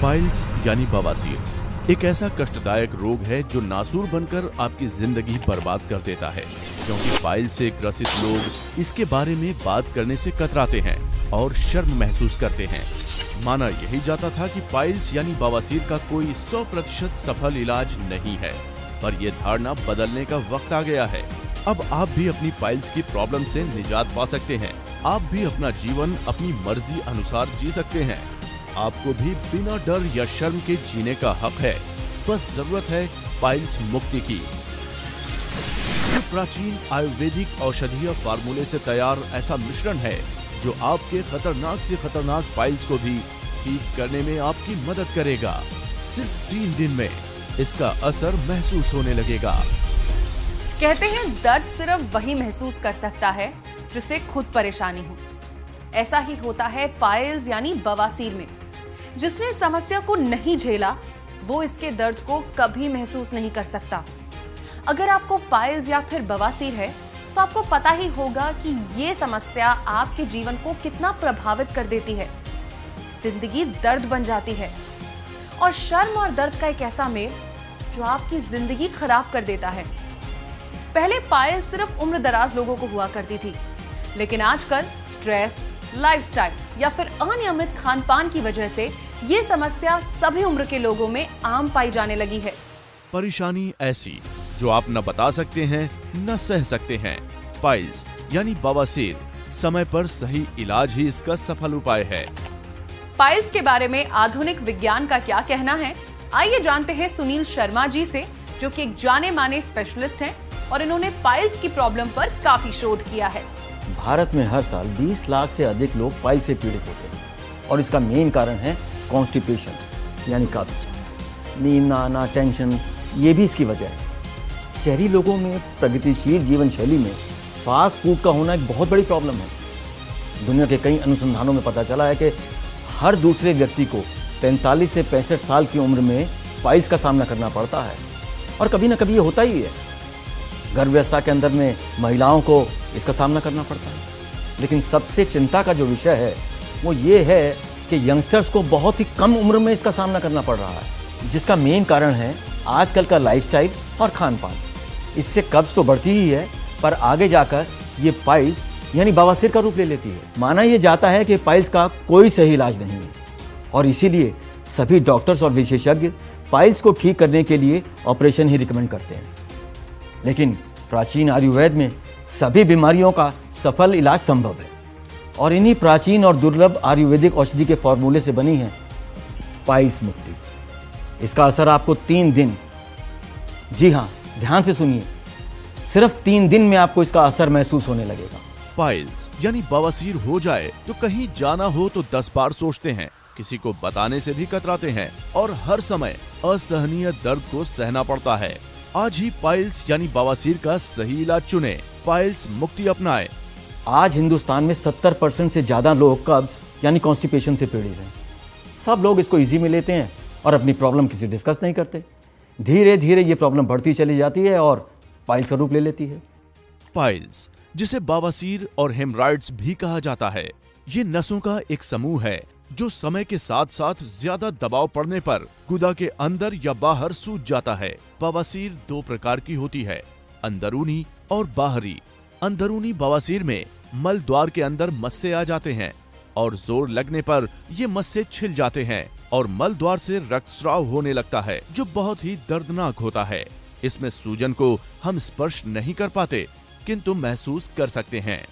Piles यानी बवासीर एक ऐसा कष्टदायक रोग है जो नासूर बनकर आपकी जिंदगी बर्बाद कर देता है, क्योंकि पाइल्स से ग्रसित लोग इसके बारे में बात करने से कतराते हैं और शर्म महसूस करते हैं। माना यही जाता था कि पाइल्स यानी बवासीर का कोई 100% सफल इलाज नहीं है, पर यह धारणा बदलने का वक्त आ गया है। अब आप भी अपनी पाइल्स की प्रॉब्लम से निजात पा सकते हैं। आप भी अपना जीवन अपनी मर्जी अनुसार जी सकते हैं। आपको भी बिना डर या शर्म के जीने का हक है। बस जरूरत है पाइल्स मुक्ति की। ये प्राचीन आयुर्वेदिक औषधीय फार्मूले से तैयार ऐसा मिश्रण है जो आपके खतरनाक से खतरनाक पाइल्स को भी ठीक करने में आपकी मदद करेगा। सिर्फ 3 दिन में इसका असर महसूस होने लगेगा। कहते हैं दर्द सिर्फ वही महसूस कर सकता है जिसे खुद परेशानी हो। ऐसा ही होता है पाइल्स यानी बवासीर में। जिसने समस्या को नहीं झेला वो इसके दर्द को कभी महसूस नहीं कर सकता। अगर आपको पाइल्स या फिर बवासीर है तो आपको पता ही होगा कि ये समस्या आपके जीवन को कितना प्रभावित कर देती है। जिंदगी दर्द बन जाती है और शर्म और दर्द का एक ऐसा मेल जो आपकी जिंदगी खराब कर देता है। पहले पाइल्स सिर्फ उम्र दराज लोगों को हुआ करती थी, लेकिन आजकल स्ट्रेस, लाइफस्टाइल या फिर अनियमित खान-पान की वजह से ये समस्या सभी उम्र के लोगों में आम पाई जाने लगी है। परेशानी ऐसी जो आप न बता सकते हैं न सह सकते हैं। पाइल्स यानी बवासीर, समय पर सही इलाज ही इसका सफल उपाय है। पाइल्स के बारे में आधुनिक विज्ञान का क्या कहना है, आइए जानते हैं सुनील शर्मा जी से, जो कि एक जाने माने स्पेशलिस्ट हैं और इन्होंने पाइल्स की प्रॉब्लम पर काफी शोध किया है। भारत में हर साल 20 लाख से अधिक लोग पाइल्स से पीड़ित होते हैं और इसका मेन कारण है कॉन्स्टिपेशन यानी कब्ज, नींद ना आना, टेंशन, ये भी इसकी वजह है। शहरी लोगों में प्रगतिशील जीवन शैली में फास्ट फूड का होना एक बहुत बड़ी प्रॉब्लम है। दुनिया के कई अनुसंधानों में पता चला है कि हर दूसरे व्यक्ति को 45 से 65 साल की उम्र में पाइल्स का सामना करना पड़ता है और कभी ना कभी ये होता ही है। गर्भावस्था के अंदर में महिलाओं को इसका सामना करना पड़ता है। लेकिन सबसे चिंता का जो विषय है वो ये है कि यंगस्टर्स को बहुत ही कम उम्र में इसका सामना करना पड़ रहा है, जिसका मेन कारण है आजकल का लाइफस्टाइल और खान-पान। इससे कब्ज तो बढ़ती ही है, पर आगे जाकर ये पाइल्स यानी बवासीर का रूप ले लेती है। माना यह जाता है कि पाइल्स का कोई सही इलाज नहीं है और इसीलिए सभी डॉक्टर्स और विशेषज्ञ पाइल्स को ठीक करने के लिए ऑपरेशन ही रिकमेंड करते हैं। लेकिन प्राचीन आयुर्वेद में सभी बीमारियों का सफल इलाज संभव है और इन्हीं प्राचीन और दुर्लभ आयुर्वेदिक औषधि के फॉर्मूले से बनी है पाइल्स मुक्ति। इसका असर आपको 3 दिन, जी हाँ, ध्यान से सुनिए, सिर्फ 3 दिन में आपको इसका असर महसूस होने लगेगा। पाइल्स यानी बवासीर हो जाए तो कहीं जाना हो तो 10 बार सोचते हैं, किसी को बताने से भी कतराते हैं और हर समय असहनीय दर्द को सहना पड़ता है। आज ही पाइल्स यानी बवासीर का सही इलाज चुने, पाइल्स मुक्ति अपनाएं। आज हिंदुस्तान में 70% से ज्यादा लोग कब्ज यानी कॉन्स्टिपेशन से पीड़ित हैं। सब लोग इसको इजी में लेते हैं और अपनी प्रॉब्लम किसी डिस्कस नहीं करते। धीरे धीरे ये प्रॉब्लम बढ़ती चली जाती है और पाइल्स का रूप ले लेती है। पाइल्स, जिसे बवासीर और हेमराइड्स भी कहा जाता है, ये नसों का एक समूह है जो समय के साथ साथ ज्यादा दबाव पड़ने पर गुदा के अंदर या बाहर सूज जाता है। बवासीर 2 प्रकार की होती है, अंदरूनी और बाहरी। अंदरूनी बवासीर में मल द्वार के अंदर मस्से आ जाते हैं और जोर लगने पर ये मस्से छिल जाते हैं और मल द्वार से रक्तस्राव होने लगता है, जो बहुत ही दर्दनाक होता है। इसमें सूजन को हम स्पर्श नहीं कर पाते किंतु महसूस कर सकते हैं।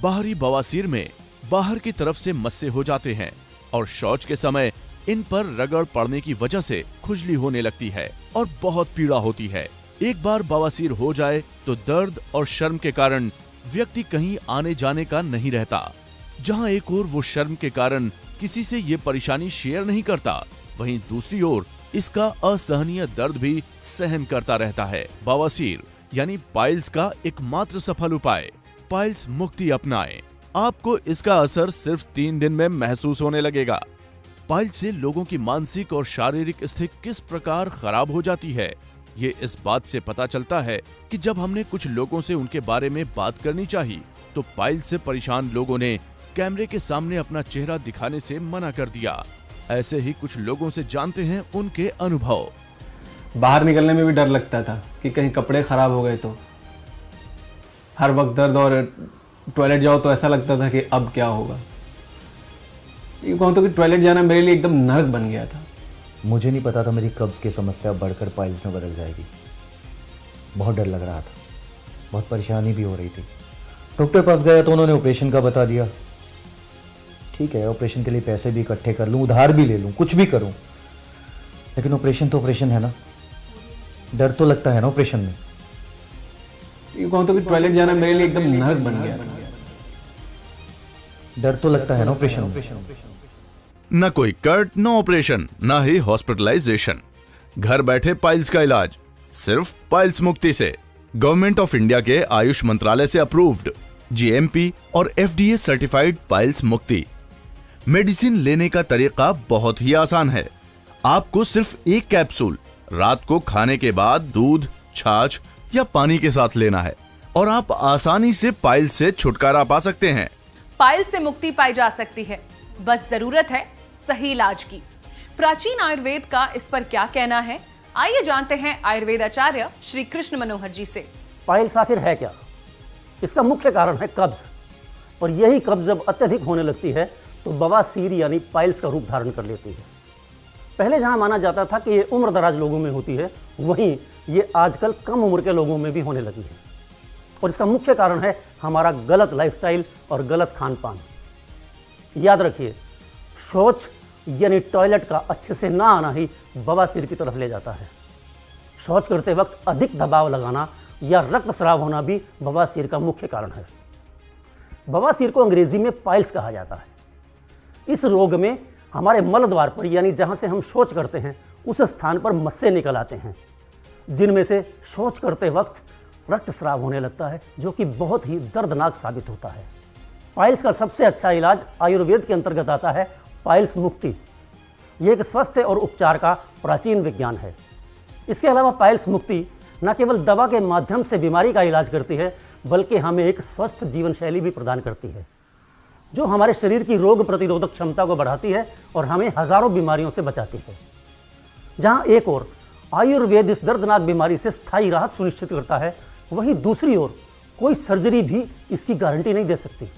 बाहरी बवासीर में बाहर की तरफ से मस्से हो जाते हैं और शौच के समय इन पर रगड़ पड़ने की वजह से खुजली होने लगती है और बहुत पीड़ा होती है। एक बार बवासीर हो जाए तो दर्द और शर्म के कारण व्यक्ति कहीं आने जाने का नहीं रहता। जहां एक ओर वो शर्म के कारण किसी से ये परेशानी शेयर नहीं करता, वहीं दूसरी ओर इसका असहनीय दर्द भी सहन करता रहता है। बवासीर यानी पाइल्स का एकमात्र सफल उपाय, पाइल्स मुक्ति अपनाएं। आपको इसका असर सिर्फ 3 दिन में महसूस होने लगेगा। पाइल्स से लोगों की मानसिक और शारीरिक स्थिति किस प्रकार खराब हो जाती है, ये इस बात से पता चलता है कि जब हमने कुछ लोगों से उनके बारे में बात करनी चाहिए तो पाइल्स से परेशान लोगों ने कैमरे के सामने अपना चेहरा दिखाने से मना कर दिया। ऐसे ही कुछ लोगों से जानते हैं उनके अनुभव। बाहर निकलने में भी डर लगता था कि कहीं कपड़े खराब हो गए तो। हर वक्त दर्द, और टॉयलेट जाओ तो ऐसा लगता था कि अब क्या होगा। ये कहूँ तो कि टॉयलेट जाना मेरे लिए एकदम नर्क बन गया था। मुझे नहीं पता था मेरी कब्ज की समस्या बढ़कर पाइल्स में बदल जाएगी। बहुत डर लग रहा था, बहुत परेशानी भी हो रही थी। डॉक्टर पास गया तो उन्होंने ऑपरेशन का बता दिया। ठीक है, ऑपरेशन के लिए पैसे भी इकट्ठे कर लूँ, उधार भी ले लूँ, कुछ भी करूँ, लेकिन ऑपरेशन तो ऑपरेशन है ना। डर तो लगता है ना ऑपरेशन में। ये कहूँ तो कि टॉयलेट जाना मेरे लिए एकदम नर्क बन गया था। डर तो लगता है ना ऑपरेशन में। न कोई कट, न ऑपरेशन, न ही हॉस्पिटलाइजेशन। घर बैठे पाइल्स का इलाज सिर्फ पाइल्स मुक्ति से। गवर्नमेंट ऑफ इंडिया के आयुष मंत्रालय से अप्रूव्ड, जीएमपी और एफडीए सर्टिफाइड पाइल्स मुक्ति। मेडिसिन लेने का तरीका बहुत ही आसान है। आपको सिर्फ एक कैप्सूल रात को खाने के बाद दूध, छाछ या पानी के साथ लेना है और आप आसानी से पाइल्स से छुटकारा पा सकते हैं। पाइल्स से मुक्ति पाई जा सकती है, बस जरूरत है सही इलाज की। प्राचीन आयुर्वेद का इस पर क्या कहना है, आइए जानते हैं आयुर्वेद आचार्य श्री कृष्ण मनोहर जी से। पाइल्स आखिर है क्या? इसका मुख्य कारण है कब्ज, और यही कब्ज जब अत्यधिक होने लगती है तो बवासीर यानी पाइल्स का रूप धारण कर लेती है। पहले जहां माना जाता था कि ये उम्र दराज लोगों में होती है, वहीं ये आजकल कम उम्र के लोगों में भी होने लगी है, और इसका मुख्य कारण है हमारा गलत लाइफस्टाइल और गलत खान पान। याद रखिए, शौच यानी टॉयलेट का अच्छे से ना आना ही बवासीर की तरफ ले जाता है। शौच करते वक्त अधिक दबाव लगाना या रक्तस्राव होना भी बवासीर का मुख्य कारण है। बवासीर को अंग्रेजी में पाइल्स कहा जाता है। इस रोग में हमारे मल द्वार पर यानी जहां से हम शौच करते हैं उस स्थान पर मस्से निकल आते हैं, जिनमें से शौच करते वक्त रक्तस्राव होने लगता है, जो कि बहुत ही दर्दनाक साबित होता है। पाइल्स का सबसे अच्छा इलाज आयुर्वेद के अंतर्गत आता है पाइल्स मुक्ति। ये एक स्वस्थ और उपचार का प्राचीन विज्ञान है। इसके अलावा पाइल्स मुक्ति न केवल दवा के माध्यम से बीमारी का इलाज करती है, बल्कि हमें एक स्वस्थ जीवन शैली भी प्रदान करती है, जो हमारे शरीर की रोग प्रतिरोधक क्षमता को बढ़ाती है और हमें हजारों बीमारियों से बचाती है। जहां एक ओर आयुर्वेद इस दर्दनाक बीमारी से स्थायी राहत सुनिश्चित करता है, वहीं दूसरी ओर कोई सर्जरी भी इसकी गारंटी नहीं दे सकती।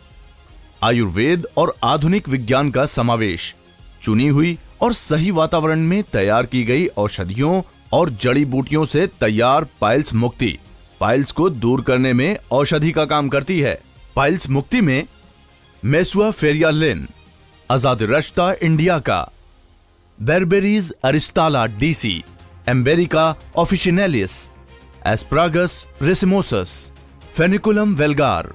आयुर्वेद और आधुनिक विज्ञान का समावेश, चुनी हुई और सही वातावरण में तैयार की गई औषधियों और जड़ी बूटियों से तैयार पाइल्स मुक्ति पाइल्स को दूर करने में औषधि का काम करती है। पाइल्स मुक्ति में मेसुआ फेरियालिन, अजादिरश्ता इंडिका, बेरबेरीज अरिस्टाला डीसी, एम्बेरिका ऑफिशिनेलिस, एस्प्रागस रेसिमोसस, फेनिकुलम वेल्गार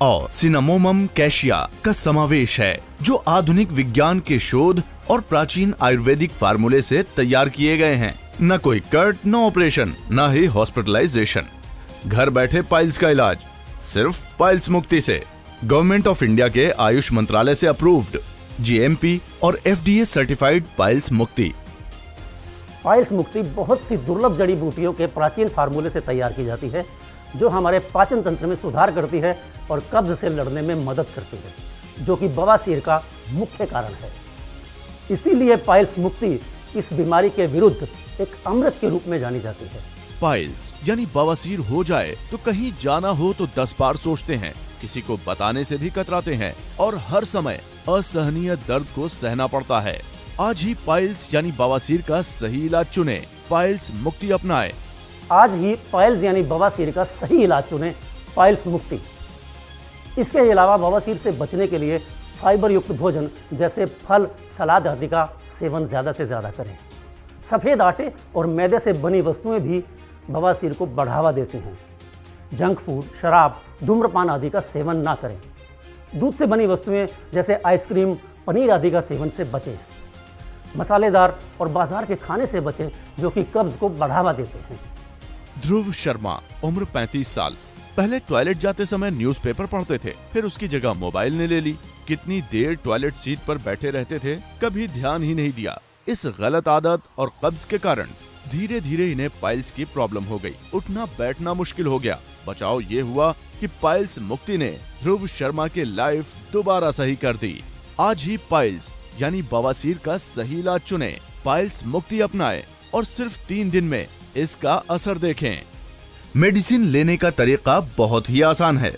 और सिनामोमम कैशिया का समावेश है, जो आधुनिक विज्ञान के शोध और प्राचीन आयुर्वेदिक फार्मूले से तैयार किए गए हैं। न कोई कट, न ऑपरेशन, न ही हॉस्पिटलाइजेशन। घर बैठे पाइल्स का इलाज सिर्फ पाइल्स मुक्ति से। गवर्नमेंट ऑफ इंडिया के आयुष मंत्रालय से अप्रूव्ड, जीएमपी और एफडीए सर्टिफाइड पाइल्स मुक्ति। पाइल्स मुक्ति बहुत सी दुर्लभ जड़ी बूटियों के प्राचीन फार्मूले से तैयार की जाती है, जो हमारे पाचन तंत्र में सुधार करती है और कब्ज से लड़ने में मदद करती है, जो कि बवासीर का मुख्य कारण है। इसीलिए पाइल्स मुक्ति इस बीमारी के विरुद्ध एक अमृत के रूप में जानी जाती है। पाइल्स यानी बवासीर हो जाए तो कहीं जाना हो तो 10 बार सोचते हैं, किसी को बताने से भी कतराते हैं और हर समय असहनीय दर्द को सहना पड़ता है। आज ही पाइल्स यानी बवासीर का सही इलाज चुने, पाइल्स मुक्ति अपनाएं। आज ही पाइल्स यानी बवासीर का सही इलाज चुनें, पाइल्स मुक्ति। इसके अलावा बवासीर से बचने के लिए फाइबर युक्त भोजन जैसे फल, सलाद आदि का सेवन ज़्यादा से ज़्यादा करें। सफ़ेद आटे और मैदे से बनी वस्तुएं भी बवासीर को बढ़ावा देती हैं। जंक फूड, शराब, धूम्रपान आदि का सेवन ना करें। दूध से बनी वस्तुएं जैसे आइसक्रीम, पनीर आदि का सेवन से बचें। मसालेदार और बाजार के खाने से बचें, जो कि कब्ज को बढ़ावा देते हैं। ध्रुव शर्मा, उम्र 35 साल। पहले टॉयलेट जाते समय न्यूज़पेपर पढ़ते थे, फिर उसकी जगह मोबाइल ने ले ली। कितनी देर टॉयलेट सीट पर बैठे रहते थे, कभी ध्यान ही नहीं दिया। इस गलत आदत और कब्ज के कारण धीरे धीरे इन्हें पाइल्स की प्रॉब्लम हो गई। उठना बैठना मुश्किल हो गया। बचाव ये हुआ कि पाइल्स मुक्ति ने ध्रुव शर्मा के लाइफ दोबारा सही कर दी। आज ही पाइल्स यानी बवासीर का सही इलाज चुनें, पाइल्स मुक्ति अपनाएं और सिर्फ 3 दिन में इसका असर देखें। मेडिसिन लेने का तरीका बहुत ही आसान है।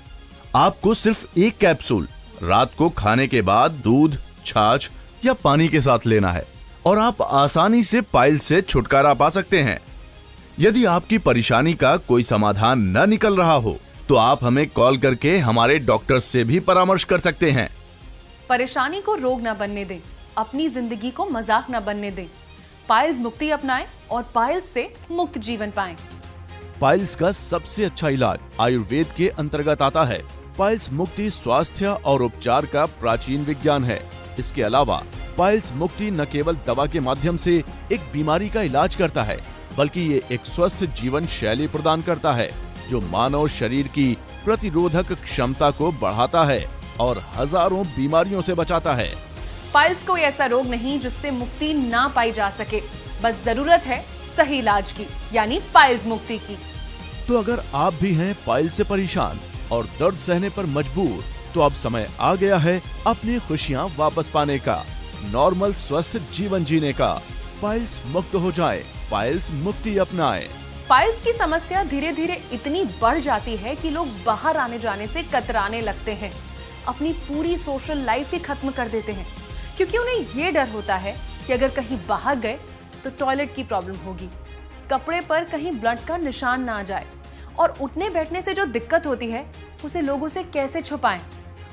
आपको सिर्फ 1 कैप्सूल रात को खाने के बाद दूध, छाछ या पानी के साथ लेना है और आप आसानी से पाइल्स से छुटकारा पा सकते हैं। यदि आपकी परेशानी का कोई समाधान न निकल रहा हो तो आप हमें कॉल करके हमारे डॉक्टर से भी परामर्श कर सकते हैं। परेशानी को रोग ना बनने दें, अपनी जिंदगी को मजाक ना बनने दें। पाइल्स मुक्ति अपनाएं और पाइल्स से मुक्त जीवन पाएं। पाइल्स का सबसे अच्छा इलाज आयुर्वेद के अंतर्गत आता है। पाइल्स मुक्ति स्वास्थ्य और उपचार का प्राचीन विज्ञान है। इसके अलावा पाइल्स मुक्ति न केवल दवा के माध्यम से एक बीमारी का इलाज करता है, बल्कि ये एक स्वस्थ जीवन शैली प्रदान करता है जो मानव शरीर की प्रतिरोधक क्षमता को बढ़ाता है और हजारों बीमारियों से बचाता है। पाइल्स कोई ऐसा रोग नहीं जिससे मुक्ति ना पाई जा सके, बस जरूरत है सही इलाज की, यानी पाइल्स मुक्ति की। तो अगर आप भी हैं पाइल्स से परेशान और दर्द सहने पर मजबूर, तो अब समय आ गया है अपनी खुशियां वापस पाने का, नॉर्मल स्वस्थ जीवन जीने का। पाइल्स मुक्त हो जाए, पाइल्स मुक्ति अपनाएं। पाइल्स की समस्या धीरे धीरे इतनी बढ़ जाती है कि लोग बाहर आने जाने से कतराने लगते हैं, अपनी पूरी सोशल लाइफ ही खत्म कर देते हैं, क्योंकि उन्हें ये डर होता है कि अगर कहीं बाहर गए तो टॉयलेट की प्रॉब्लम होगी, कपड़े पर कहीं ब्लड का निशान ना आ जाए, और उठने बैठने से जो दिक्कत होती है उसे लोगों से कैसे छुपाएं,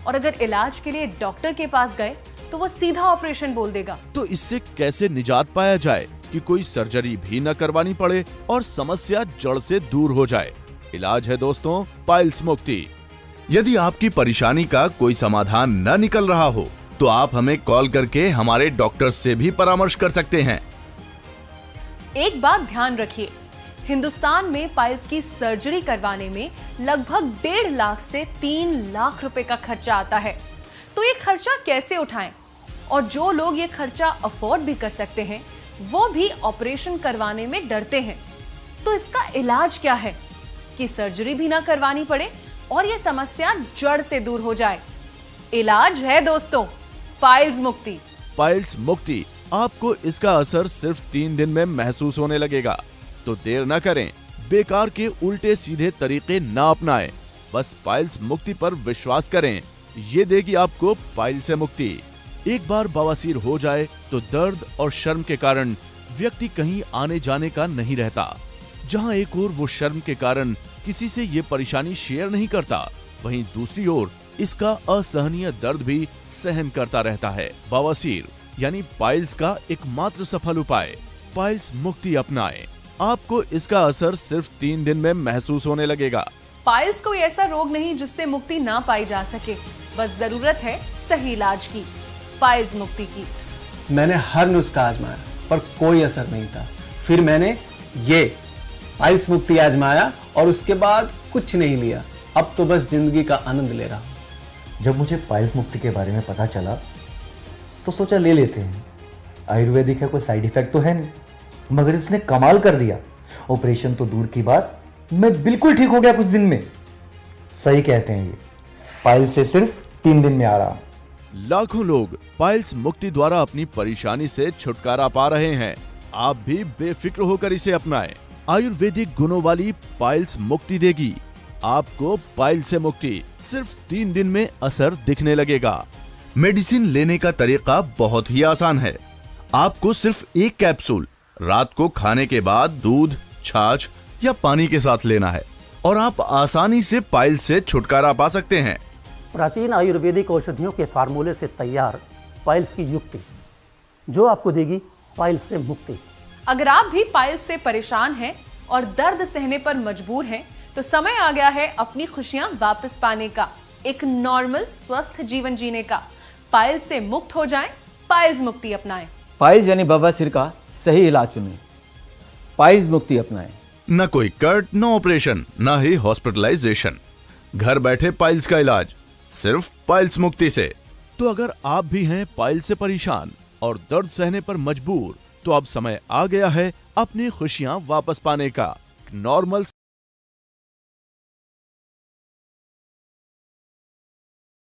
और अगर इलाज के लिए डॉक्टर के पास गए तो वो सीधा ऑपरेशन बोल देगा। तो इससे कैसे निजात पाया जाए कि कोई सर्जरी भी न करवानी पड़े और समस्या जड़ से दूर हो जाए? इलाज है दोस्तों पाइल्स मुक्ति। यदि आपकी परेशानी का कोई समाधान न निकल रहा हो तो आप हमें कॉल करके हमारे डॉक्टर से भी परामर्श कर सकते हैं। एक बात ध्यान रखिए, हिंदुस्तान में पाइल्स की सर्जरी करवाने में लगभग 1.5 लाख से 3 लाख रुपए का खर्चा आता है। तो ये खर्चा कैसे उठाएं? और जो लोग ये खर्चा अफोर्ड भी कर सकते हैं वो भी ऑपरेशन करवाने में डरते हैं। तो इसका इलाज क्या है कि सर्जरी भी ना करवानी पड़े और ये समस्या जड़ से दूर हो जाए? इलाज है दोस्तों पाइल्स मुक्ति। पाइल्स मुक्ति, आपको इसका असर सिर्फ 3 दिन में महसूस होने लगेगा। तो देर न करें, बेकार के उल्टे सीधे तरीके ना अपनाएं, बस पाइल्स मुक्ति पर विश्वास करें। ये देगी आपको पाइल्स से मुक्ति। एक बार बवासीर हो जाए तो दर्द और शर्म के कारण व्यक्ति कहीं आने जाने का नहीं रहता। जहां एक ओर वो शर्म के कारण किसी से ये परेशानी शेयर नहीं करता, वहीं दूसरी ओर इसका असहनीय दर्द भी सहन करता रहता है। बवासीर यानी पाइल्स का एकमात्र सफल उपाय पाइल्स मुक्ति अपनाएं। आपको इसका असर सिर्फ 3 दिन में महसूस होने लगेगा। पाइल्स कोई ऐसा रोग नहीं जिससे मुक्ति ना पाई जा सके, बस जरूरत है सही इलाज की, पाइल्स मुक्ति की। मैंने हर नुस्खा आजमाया पर कोई असर नहीं था। फिर मैंने ये पाइल्स मुक्ति आजमाया और उसके बाद कुछ नहीं लिया। अब तो बस जिंदगी का आनंद ले रहा हूं। जब मुझे पाइल्स मुक्ति के बारे में पता चला तो सोचा ले लेते हैं। आयुर्वेदिक है, कोई साइड इफेक्ट तो है नहीं, मगर इसने कमाल कर दिया। ऑपरेशन तो दूर की बात, मैं बिल्कुल ठीक हो गया कुछ दिन में। सही कहते हैं ये, पाइल्स से सिर्फ 3 दिन में आ रहा। लाखों लोग पाइल्स मुक्ति द्वारा अपनी परेशानी से छुटकारा पा रहे हैं। आप भी बेफिक्र होकर इसे अपनाएं। आयुर्वेदिक गुणों वाली पाइल्स मुक्ति देगी आपको पाइल्स से मुक्ति। सिर्फ 3 दिन में असर दिखने लगेगा। मेडिसिन लेने का तरीका बहुत ही आसान है। आपको सिर्फ 1 कैप्सूल रात को खाने के बाद दूध, छाछ या पानी के साथ लेना है और आप आसानी से पाइल्स से छुटकारा पा सकते हैं। प्राचीन आयुर्वेदिक औषधियों के फार्मूले से तैयार पाइल्स की युक्ति, जो आपको देगी पाइल्स से मुक्ति। अगर आप भी पाइल्स से परेशान हैं और दर्द सहने पर मजबूर हैं, तो समय आ गया है अपनी खुशियां वापस पाने का, एक नॉर्मल स्वस्थ जीवन जीने का। पाइल्स से मुक्त हो जाएं, पाइल्स मुक्ति अपनाएं। पाइल्स यानी बवासीर का सही इलाज चुनें, पाइल्स मुक्ति अपनाएं। न कोई कट, न ऑपरेशन, न ही हॉस्पिटलाइजेशन, घर बैठे पाइल्स का इलाज सिर्फ पाइल्स मुक्ति से। तो अगर आप भी हैं पाइल्स से परेशान और दर्द सहने पर मजबूर, तो अब समय आ गया है अपनी खुशियां वापस पाने का, नॉर्मल